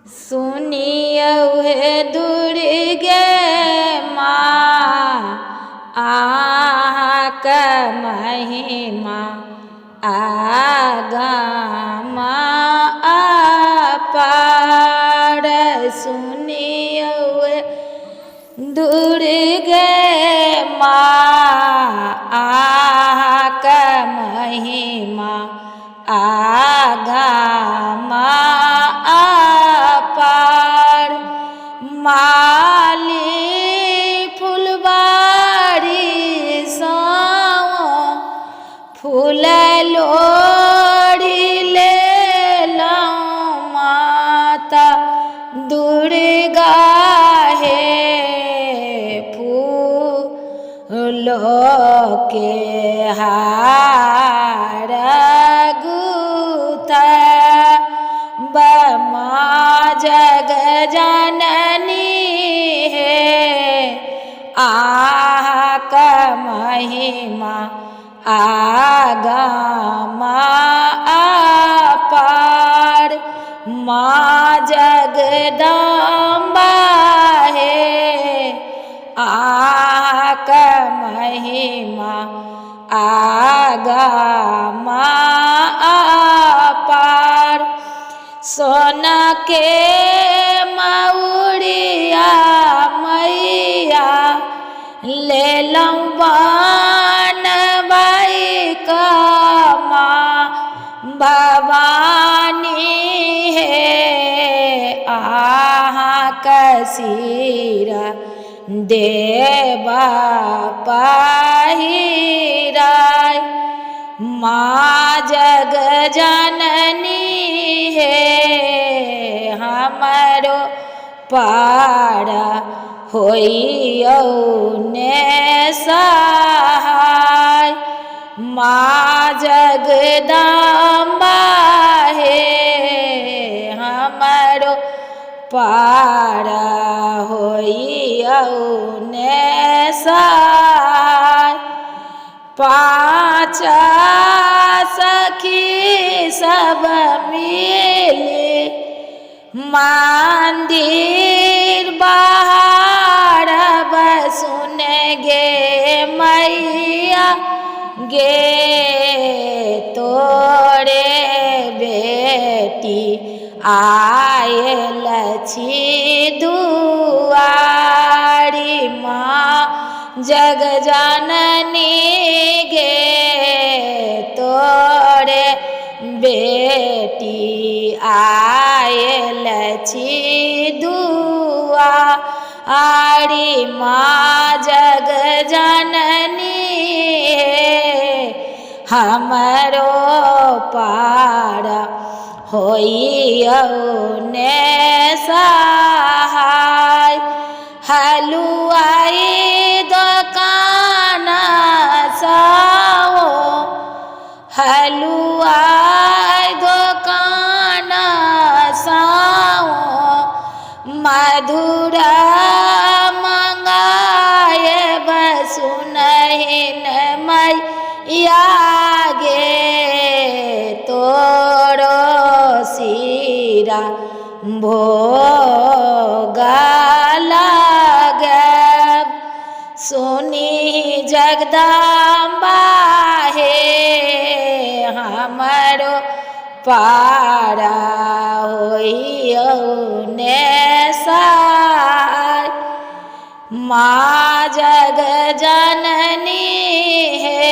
सुनियौ हे दुर्गे माँ आहाँके महिमा आगम अपार। सुनियौ हे दुर्गे माँ आहाँके महिमा आगम अपार। माली फुलबाड़ी सँ फूल लोढ़ी लेलहुँ माता दुर्गा हे फूलों के हार गुथब माँ जग जननी हे आहाँके महिमा आगम अपार। माँ जगदम्बा हे आहाँके महिमा आगम अपार। सोना के मौरिया मैया लेलहुँ बनबाई कऽ माँ भवानी हे आहाँके सिरा देबा पहिराय। माँ जग जननी हे हमरो पार होइयौ ने सहाय। माँ जगदम्बा हे हमरो पार होइयौ ने सहाय। पाँच सखी सब मिली मंदिर बहारब सुन गे मैया गे तोरे बेटी आयल छी दुआरी। माँ जग जननी गे तोरे बेटी आयल छी दुआरी। माँ जग जननी हे हमरो पार होइयौ ने सहाय। हलुआई दोकान सँ हलुआई दोकान सँ मधुर मंगायब सुनहिन मैया गे तोरो सिरा भोग लगब। सुनी जगदम्बा हे हमरो पार होइयौ ने सहाय। माँ जग जननी हे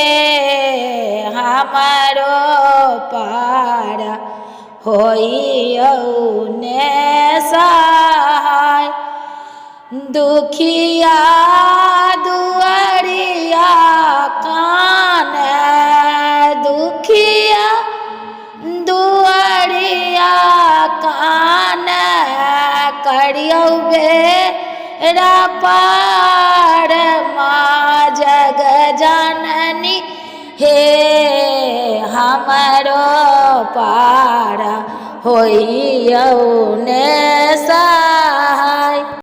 हमरो पार होइयौ ने सहाय। दुखिया दुआरिया काने दुखिया दुआरिया काने करियौ बेड़ा पार। माँ जग जननी हे हमरो पार होइयौ ने